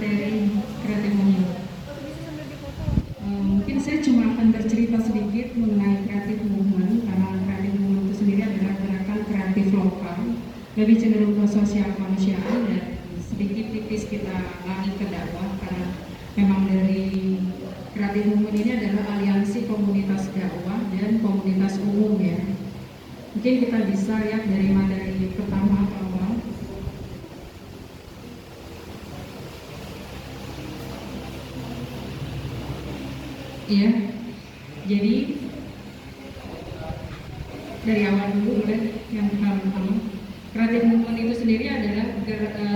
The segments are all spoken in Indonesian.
materi kreatif movement. Mungkin saya cuma akan bercerita sedikit mengenai kreatif movement, karena kreatif movement itu sendiri adalah gerakan kreatif lokal, lebih cenderung ke sosial kemanusiaan, dan sedikit tipis kita lari ke dakwah, karena memang dari kreatif movement ini adalah aliansi komunitas dakwah dan komunitas umum ya. Mungkin kita bisa lihat dari materi pertama awal. Iya, jadi dari awal dulu boleh yang pertama. Kreatif movement itu sendiri adalah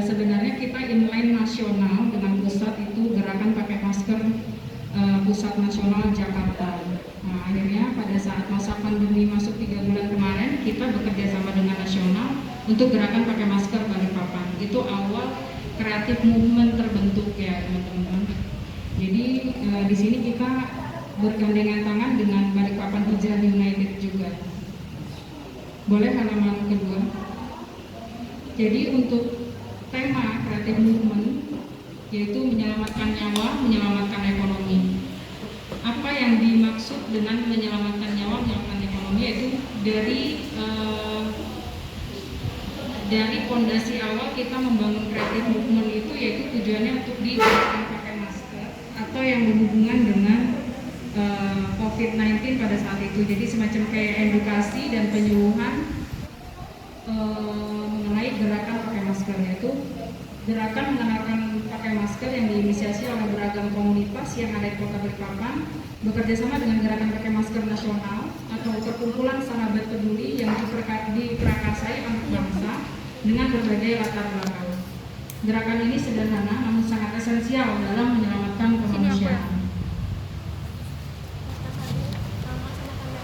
sebenarnya kita inline nasional dengan pusat itu gerakan pakai masker pusat nasional Jakarta. Nah, akhirnya pada saat masa pandemi masuk 3 bulan kemarin, kita bekerja sama dengan nasional untuk gerakan pakai masker Balikpapan. Itu awal kreatif movement terbentuk ya teman-teman. Jadi di sini kita bergandengan tangan dengan Balikpapan Hijrah United juga. Boleh halaman kedua. Jadi untuk tema kreatif movement yaitu menyelamatkan nyawa, menyelamatkan ekonomi. Apa yang dimaksud dengan menyelamatkan nyawa, menyelamatkan ekonomi, yaitu dari fondasi awal kita membangun kreatif movement itu, yaitu tujuannya untuk digunakan pakai masker atau yang berhubungan dengan COVID-19 pada saat itu. Jadi semacam kayak edukasi dan penyuluhan mengenai gerakan pakai masker, yaitu gerakan mengenakan pakai masker yang diinisiasi oleh beragam komunitas yang ada di Kota Balikpapan, bekerja sama dengan gerakan pakai masker nasional atau perkumpulan sahabat peduli yang diprakarsai anak bangsa dengan berbagai latar belakang. Gerakan ini sederhana namun sangat esensial dalam menyelamatkan kemanusiaan.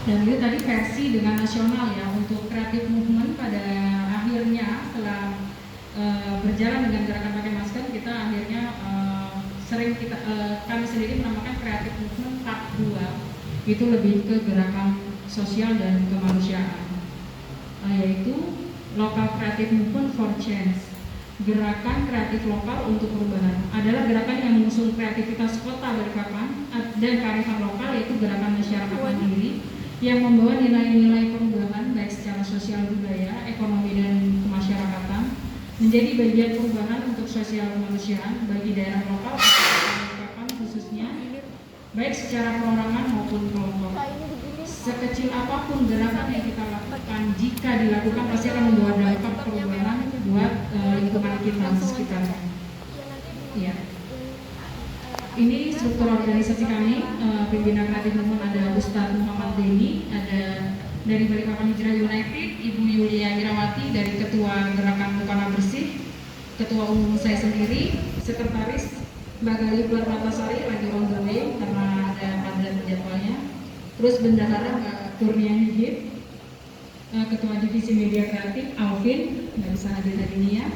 Dan itu tadi versi dengan nasional ya. Untuk kreatif movement pada akhirnya setelah berjalan dengan gerakan pakai masker, kita akhirnya kami sendiri menamakan kreatif movement part 2, itu lebih ke gerakan sosial dan kemanusiaan, yaitu local creative movement for change. Gerakan kreatif lokal untuk perubahan adalah gerakan yang mengusung kreativitas kota Balikpapan dan kearifan lokal, yaitu gerakan masyarakat mandiri yang membawa nilai-nilai perubahan baik secara sosial budaya, ekonomi dan kemasyarakatan menjadi bagian perubahan untuk sosial kemanusiaan bagi daerah lokal atau Balikpapan khususnya, baik secara perorangan maupun kelompok. Sekecil apapun gerakan yang kita lakukan, jika dilakukan pasti akan membawa dampak perubahan buat lingkungan kita sekitarnya. Ya. Ini struktur organisasi kami, pimpinan kreatif movement ada Ustadz Muhammad Deni, ada dari Balikpapan Hijrah United, Ibu Yulia Irawati dari Ketua Gerakan Mukana Bersih, Ketua Umum saya sendiri, Sekretaris Mbak Gali Permatasari lagi on the way karena ada padat jadwalnya. Terus Bendahara Mbak Kurnia Hidit, Ketua Divisi Media Kreatif Alvin, nggak bisa hadir hari ini ya.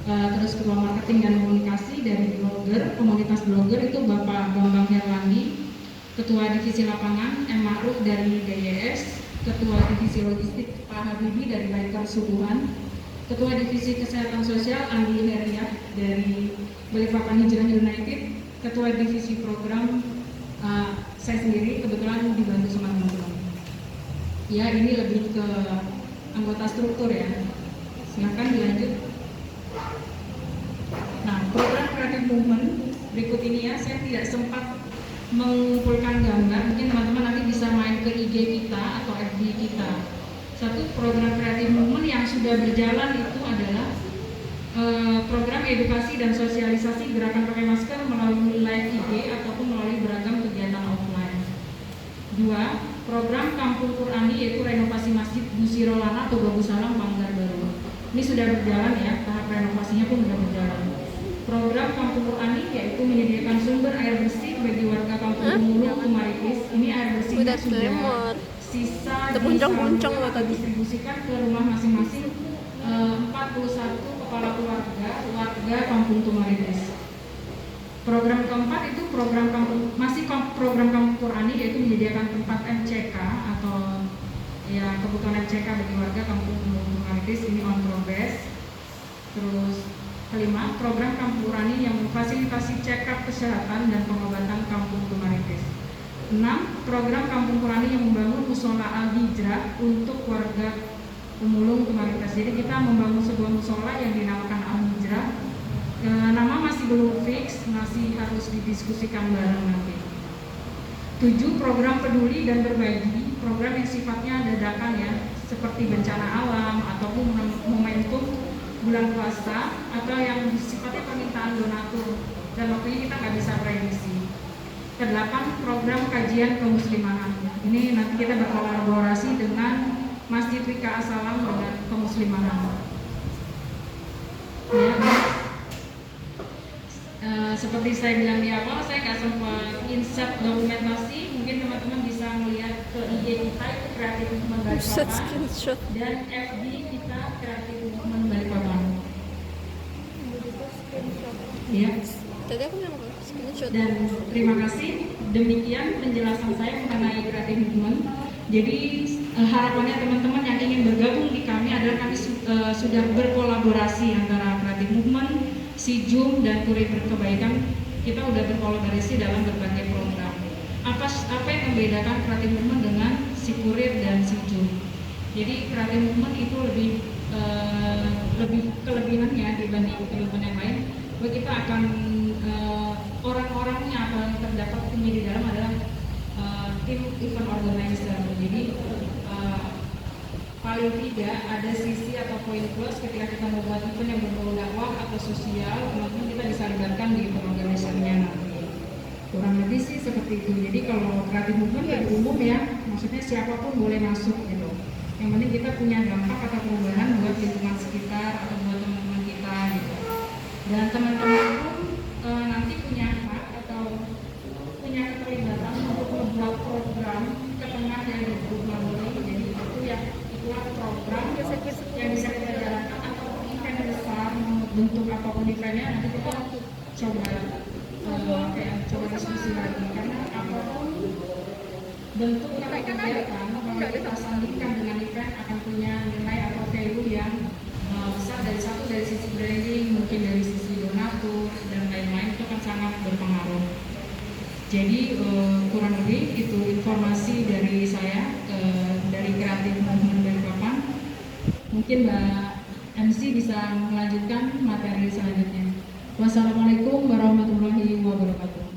Terus Ketua Marketing dan Komunikasi dari blogger, komunitas blogger itu Bapak Bambang Herlandi, Ketua Divisi Lapangan M. Ma'ruf dari DYS, Ketua Divisi Logistik Pak Habibi dari Biker Subuhan, Ketua Divisi Kesehatan Sosial Andi Heriah dari Balikpapan Hijrah United, Ketua Divisi Program saya sendiri kebetulan dibantu sama teman-teman. Ya, ini lebih ke anggota struktur ya. Silakan dilanjut. Nah, program kreatif movement berikut ini ya, saya tidak sempat mengumpulkan gambar, mungkin teman-teman nanti bisa main ke IG kita atau FB kita. Satu program kreatif movement yang sudah berjalan itu adalah program edukasi dan sosialisasi gerakan pakai masker melalui live IG ataupun melalui beragam kegiatan offline. 2. Program Kampung Qurani yaitu renovasi Masjid Busirolana atau Babusalam Manggar Baru. Ini sudah berjalan ya, tahap renovasinya pun sudah berjalan. Program Kampung Qurani yaitu menyediakan sumber air bersih bagi warga Kampung Mulu Kumaritis. Ini air bersihnya sudah sisa kita distribusikan ke rumah masing-masing 41 kepala warga Kampung Tumaritis. Program keempat itu program Kampung Qurani yaitu menyediakan tempat MCK atau ya kebutuhan MCK bagi warga Kampung Tumaritis, ini on progress. Terus Kelima, program Kampung Urani yang memfasilitasi check-up kesehatan dan pengobatan Kampung Tumaritis. 6. Program Kampung Urani yang membangun musola al-hijrah untuk warga Pemulung Tumaritis. Jadi kita membangun sebuah musola yang dinamakan al-hijrah. Nama masih belum fix, masih harus didiskusikan bareng nanti. 7. Program peduli dan berbagi, program yang sifatnya dadakan ya, seperti bencana alam ataupun momentum bulan puasa atau yang sifatnya permintaan donatur dan waktunya kita nggak bisa prediksi. Kedelapan, program kajian kemuslimahan. Ini nanti kita berkolaborasi dengan Masjid Wika Asalam dengan kemuslimahan. Ya. Seperti saya bilang di awal, saya nggak sempat insert dokumentasi. Mungkin teman-teman bisa melihat ke IG kita itu Kreatif Movement Balikpapan dan FB kita Kreatif Movement Balikpapan. Ya. Tadi aku bilang apa? Screenshot. Dan terima kasih. Demikian penjelasan saya mengenai Kreatif Movement. Jadi harapannya teman-teman yang ingin bergabung di kami adalah kami sudah berkolaborasi antara Kreatif Movement, SIJUM dan Kurir Berkebaikan. Kita sudah berkolaborasi dalam berbagai program. Apa yang membedakan Kreatif Movement dengan si Kurir dan SIJUM? Jadi Kreatif Movement itu lebih kelebihannya dibanding teman-teman yang lain. Bahwa kita akan orang-orangnya atau yang terdapat di dalam adalah tim event organizer. Jadi paling tidak ada sisi atau poin plus ketika kita membuat event yang berbau dakwah atau sosial, teman-teman kita bisa libatkan di event organizernya nanti. Kurang lebih sih seperti itu. Jadi kalau Kreatif Movement lebih umum ya, maksudnya siapapun boleh masuk gitu. Yang penting kita punya dampak atau perubahan buat lingkungan sekitar atau buat teman-teman kita gitu. Dan teman-teman pun nanti punya hak atau punya keterlibatan untuk membuat program ke tengah yang disebut melalui. Jadi itu ya, itulah program yang bisa kita jalankan atau event besar bentuk apapun eventnya, nanti kita coba diskusi lagi karena apapun bentuk yang kita kerjakan kalau kita sandingkan dengan event akan punya nilai atau value yang besar dari sisi branding, mungkin dari sisi donatur dan lain-lain, itu akan sangat berpengaruh. Jadi kurang lebih itu informasi dari saya dari Kreatif Movement Balikpapan. Mungkin Mbak MC bisa melanjutkan materi selanjutnya. Wassalamualaikum warahmatullahi wabarakatuh.